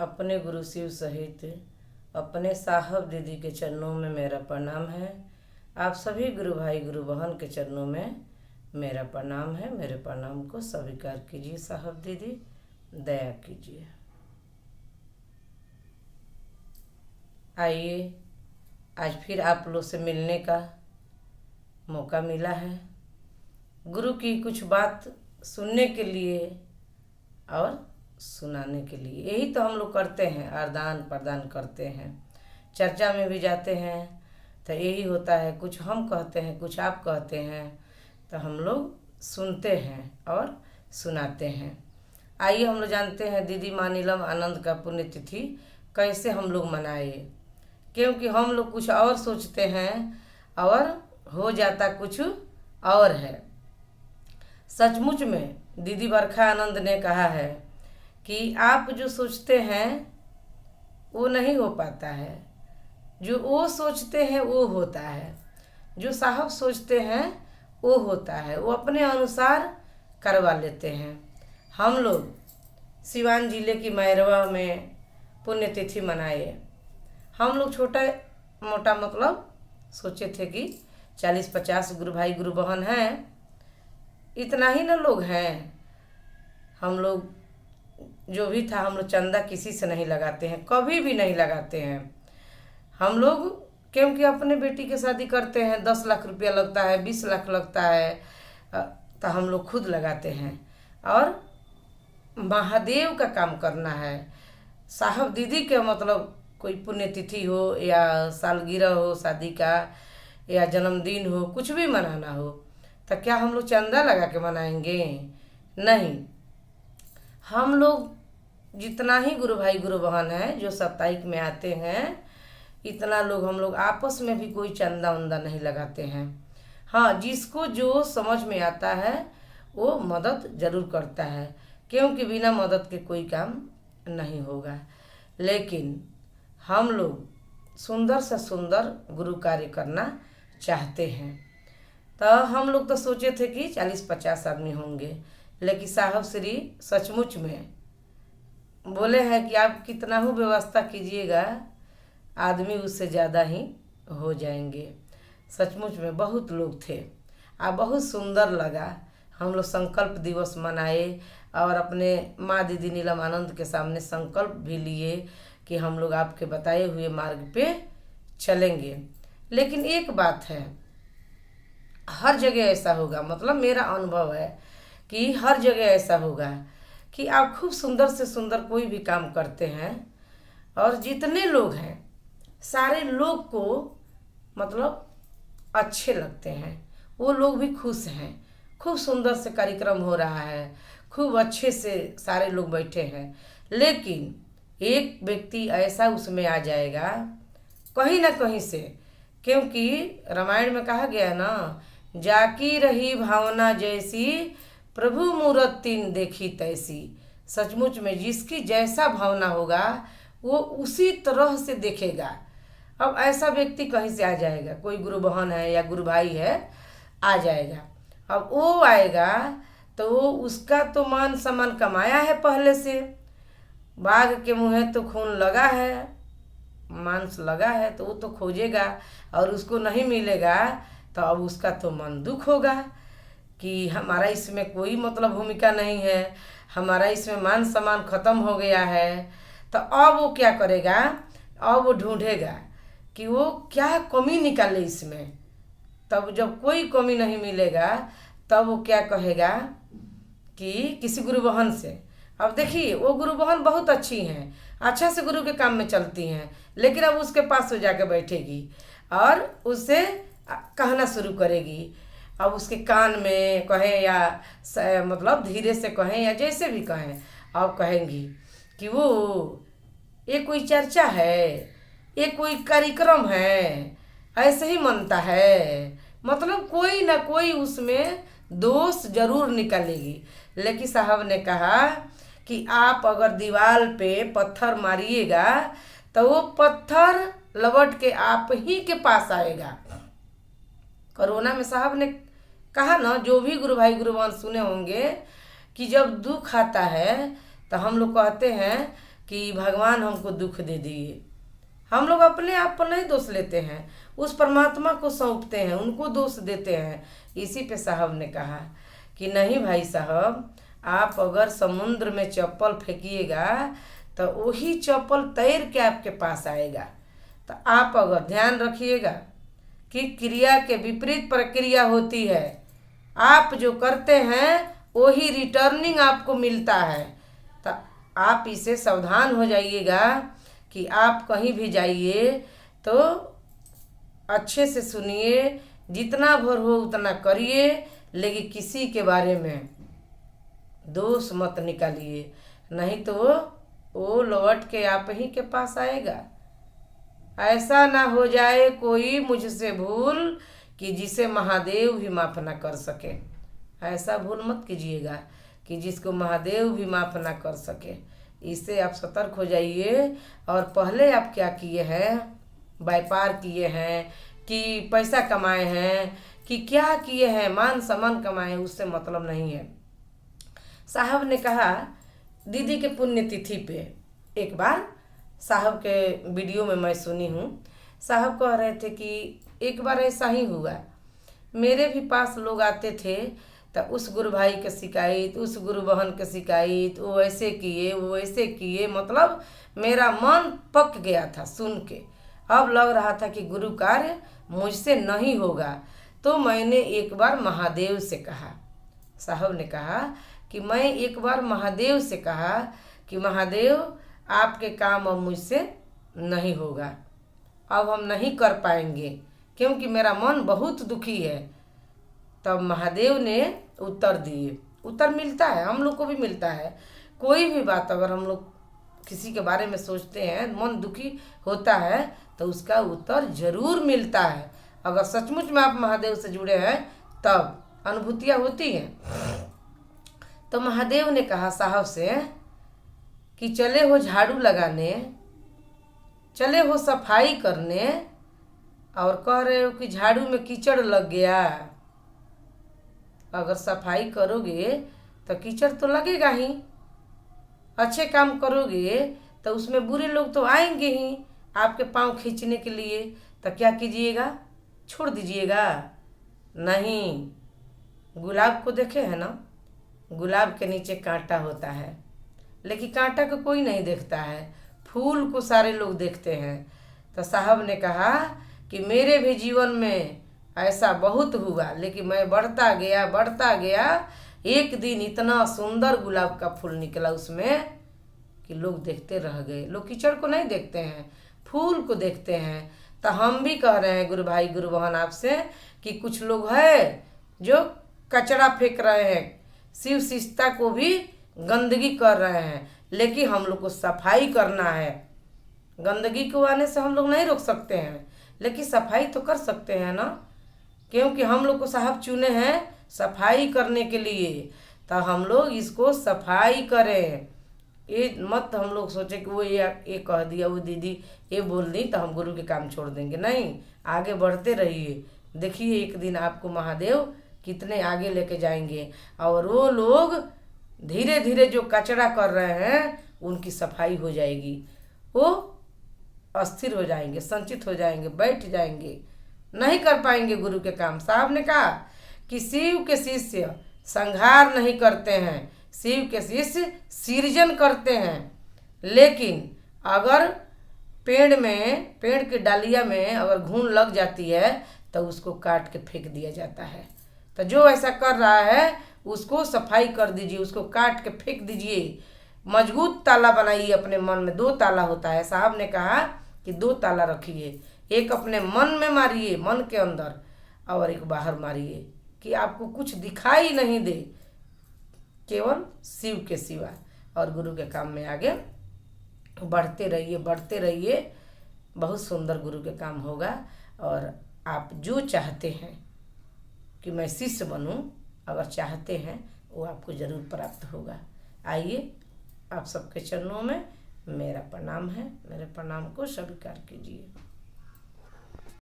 अपने गुरु शिव सहित अपने साहब दीदी के चरणों में मेरा प्रणाम है। आप सभी गुरु भाई गुरु बहन के चरणों में मेरा प्रणाम है। मेरे प्रणाम को स्वीकार कीजिए। साहब दीदी दया कीजिए। आइए, आज फिर आप लोग से मिलने का मौका मिला है। गुरु की कुछ बात सुनने के लिए और सुनाने के लिए। यही तो हम लोग करते हैं, आदान प्रदान करते हैं। चर्चा में भी जाते हैं तो यही होता है, कुछ हम कहते हैं कुछ आप कहते हैं, तो हम लोग सुनते हैं और सुनाते हैं। आइए हम लोग जानते हैं दीदी माँ नीलम आनंद का पुण्यतिथि कैसे हम लोग मनाए। क्योंकि हम लोग कुछ और सोचते हैं और हो जाता कुछ और है। सचमुच में दीदी बरखा आनंद ने कहा है कि आप जो सोचते हैं वो नहीं हो पाता है, जो वो सोचते हैं वो होता है, जो साहब सोचते हैं वो होता है, वो अपने अनुसार करवा लेते हैं। हम लोग सिवान जिले की मैरवा में पुण्यतिथि मनाए। हम लोग छोटा मोटा मतलब सोचे थे कि 40-50 गुरु भाई गुरु बहन हैं, इतना ही ना लोग हैं। हम लोग जो भी था, हम लोग चंदा किसी से नहीं लगाते हैं, कभी भी नहीं लगाते हैं। हम लोग क्योंकि अपने बेटी की शादी करते हैं, 10 लाख रुपया लगता है, 20 लाख लगता है, तो हम लोग खुद लगाते हैं और महादेव का काम करना है। साहब दीदी के मतलब कोई पुण्यतिथि हो या सालगिरह हो शादी का या जन्मदिन हो, कुछ भी मनाना हो, तो क्या हम लोग चंदा लगा के मनाएंगे? नहीं। हम लोग जितना ही गुरु भाई गुरु बहन है जो साप्ताहिक में आते हैं, इतना लोग हम लोग आपस में भी कोई चंदा उंदा नहीं लगाते हैं। हाँ, जिसको जो समझ में आता है वो मदद जरूर करता है, क्योंकि बिना मदद के कोई काम नहीं होगा। लेकिन हम लोग सुंदर से सुंदर गुरु कार्य करना चाहते हैं। तो हम लोग तो सोचे थे कि 40-50 आदमी होंगे, लेकिन साहब श्री सचमुच में बोले हैं कि आप कितना हो व्यवस्था कीजिएगा, आदमी उससे ज़्यादा ही हो जाएंगे। सचमुच में बहुत लोग थे और बहुत सुंदर लगा। हम लोग संकल्प दिवस मनाए और अपने माँ दीदी नीलम आनंद के सामने संकल्प भी लिए कि हम लोग आपके बताए हुए मार्ग पे चलेंगे। लेकिन एक बात है, हर जगह ऐसा होगा, मतलब मेरा अनुभव है कि हर जगह ऐसा होगा कि आप खूब सुंदर से सुंदर कोई भी काम करते हैं और जितने लोग हैं सारे लोग को मतलब अच्छे लगते हैं, वो लोग भी खुश हैं। खूब सुंदर से कार्यक्रम हो रहा है, खूब अच्छे से सारे लोग बैठे हैं, लेकिन एक व्यक्ति ऐसा उसमें आ जाएगा कहीं ना कहीं से। क्योंकि रामायण में कहा गया है ना, जाकी रही भावना जैसी प्रभु मूरत तीन देखी तैसी। सचमुच में जिसकी जैसा भावना होगा वो उसी तरह से देखेगा। अब ऐसा व्यक्ति कहीं से आ जाएगा, कोई गुरु बहन है या गुरु भाई है आ जाएगा। अब वो आएगा तो वो उसका तो मान सम्मान कमाया है पहले से, बाघ के मुँह तो खून लगा है, मांस लगा है, तो वो तो खोजेगा और उसको नहीं मिलेगा तो अब उसका तो मन दुख होगा कि हमारा इसमें कोई मतलब भूमिका नहीं है, हमारा इसमें मान सम्मान खत्म हो गया है। तो अब वो क्या करेगा, अब वो ढूंढेगा कि वो क्या कमी निकाले इसमें। तब जब कोई कमी नहीं मिलेगा तब वो क्या कहेगा कि किसी गुरु बहन से, अब देखिए वो गुरु बहन बहुत अच्छी हैं, अच्छा से गुरु के काम में चलती हैं, लेकिन अब उसके पास हो जाकर बैठेगी और उससे कहना शुरू करेगी। अब उसके कान में कहें या मतलब धीरे से कहें या जैसे भी कहें, अब कहेंगी कि वो ये कोई चर्चा है, ये कोई कार्यक्रम है, ऐसे ही मनता है, मतलब कोई ना कोई उसमें दोष जरूर निकालेगी। लेकिन साहब ने कहा कि आप अगर दीवार पे पत्थर मारिएगा तो वो पत्थर लौट के आप ही के पास आएगा। कोरोना में साहब ने कहा ना, जो भी गुरु भाई गुरु बहन सुने होंगे कि जब दुख आता है तो हम लोग कहते हैं कि भगवान हमको दुख दे दिए। हम लोग अपने आप पर नहीं दोष लेते हैं, उस परमात्मा को सौंपते हैं, उनको दोष देते हैं। इसी पे साहब ने कहा कि नहीं भाई साहब, आप अगर समुद्र में चप्पल फेंकिएगा तो वही चप्पल तैर के आपके पास आएगा। तो आप अगर ध्यान रखिएगा कि क्रिया के विपरीत प्रक्रिया होती है, आप जो करते हैं वही रिटर्निंग आपको मिलता है। तो आप इसे सावधान हो जाइएगा कि आप कहीं भी जाइए तो अच्छे से सुनिए, जितना भर हो उतना करिए, लेकिन किसी के बारे में दोष मत निकालिए, नहीं तो वो लौट के आप ही के पास आएगा। ऐसा ना हो जाए कोई मुझसे भूल कि जिसे महादेव भी माफ़ ना कर सके। ऐसा भूल मत कीजिएगा कि जिसको महादेव भी माफ़ ना कर सके। इससे आप सतर्क हो जाइए। और पहले आप क्या किए हैं, व्यापार किए हैं कि पैसा कमाए हैं कि क्या किए हैं, मान सम्मान कमाए, उससे मतलब नहीं है। साहब ने कहा दीदी के पुण्यतिथि पे एक बार साहब के वीडियो में मैं सुनी हूँ, साहब कह रहे थे कि एक बार ऐसा ही हुआ, मेरे भी पास लोग आते थे तो उस गुरु भाई के शिकायत, उस गुरु बहन के शिकायत, वो ऐसे किए वो ऐसे किए, मतलब मेरा मन पक गया था सुन के। अब लग रहा था कि गुरु कार्य मुझसे नहीं होगा। तो मैंने एक बार महादेव से कहा, साहब ने कहा कि मैं एक बार महादेव से कहा कि महादेव आपके काम अब मुझसे नहीं होगा, अब हम नहीं कर पाएंगे क्योंकि मेरा मन बहुत दुखी है। तब महादेव ने उत्तर दिए। उत्तर मिलता है, हम लोग को भी मिलता है। कोई भी बात अगर हम लोग किसी के बारे में सोचते हैं, मन दुखी होता है, तो उसका उत्तर जरूर मिलता है। अगर सचमुच में आप महादेव से जुड़े हैं तब अनुभूतियाँ होती हैं। तो महादेव ने कहा साहब से कि चले हो झाड़ू लगाने, चले हो सफाई करने, और कह रहे हो कि झाड़ू में कीचड़ लग गया। अगर सफाई करोगे तो कीचड़ तो लगेगा ही, अच्छे काम करोगे तो उसमें बुरे लोग तो आएंगे ही आपके पाँव खींचने के लिए। तो क्या कीजिएगा, छोड़ दीजिएगा? नहीं। गुलाब को देखे हैं ना, गुलाब के नीचे कांटा होता है, लेकिन कांटा को कोई नहीं देखता है, फूल को सारे लोग देखते हैं। तो साहब ने कहा कि मेरे भी जीवन में ऐसा बहुत हुआ, लेकिन मैं बढ़ता गया। एक दिन इतना सुंदर गुलाब का फूल निकला उसमें कि लोग देखते रह गए। लोग कीचड़ को नहीं देखते हैं, फूल को देखते हैं। तो हम भी कह रहे हैं गुरु भाई गुरु बहन आपसे कि कुछ लोग हैं जो कचरा फेंक रहे हैं, शिव शिष्टता को भी गंदगी कर रहे हैं, लेकिन हम लोग को सफाई करना है। गंदगी को आने से हम लोग नहीं रोक सकते हैं, लेकिन सफाई तो कर सकते हैं ना, क्योंकि हम लोग को साहब चुने हैं सफाई करने के लिए। तो हम लोग इसको सफाई करें। ये मत हम लोग सोचे कि वो ये कह दिया, वो दीदी ये बोल दी तो हम गुरु के काम छोड़ देंगे। नहीं, आगे बढ़ते रहिए। देखिए एक दिन आपको महादेव कितने आगे लेके जाएंगे, और वो लोग धीरे धीरे जो कचरा कर रहे हैं उनकी सफाई हो जाएगी। वो अस्थिर हो जाएंगे, संचित हो जाएंगे, बैठ जाएंगे, नहीं कर पाएंगे गुरु के काम। साहब ने कहा कि शिव के शिष्य संहार नहीं करते हैं, शिव के शिष्य सृजन करते हैं। लेकिन अगर पेड़ की डालिया में अगर घून लग जाती है तो उसको काट के फेंक दिया जाता है। तो जो ऐसा कर रहा है उसको सफाई कर दीजिए, उसको काट के फेंक दीजिए। मजबूत ताला बनाइए अपने मन में। 2 ताला होता है, साहब ने कहा कि 2 ताला रखिए, एक अपने मन में मारिए, मन के अंदर, और एक बाहर मारिए कि आपको कुछ दिखाई नहीं दे, केवल शिव के सिवा। और गुरु के काम में आगे बढ़ते रहिए। बहुत सुंदर गुरु के काम होगा। और आप जो चाहते हैं कि मैं शिष्य बनूं, अगर चाहते हैं वो आपको जरूर प्राप्त होगा। आइए, आप सबके चरणों में मेरा प्रणाम है, मेरे प्रणाम को स्वीकार कीजिए।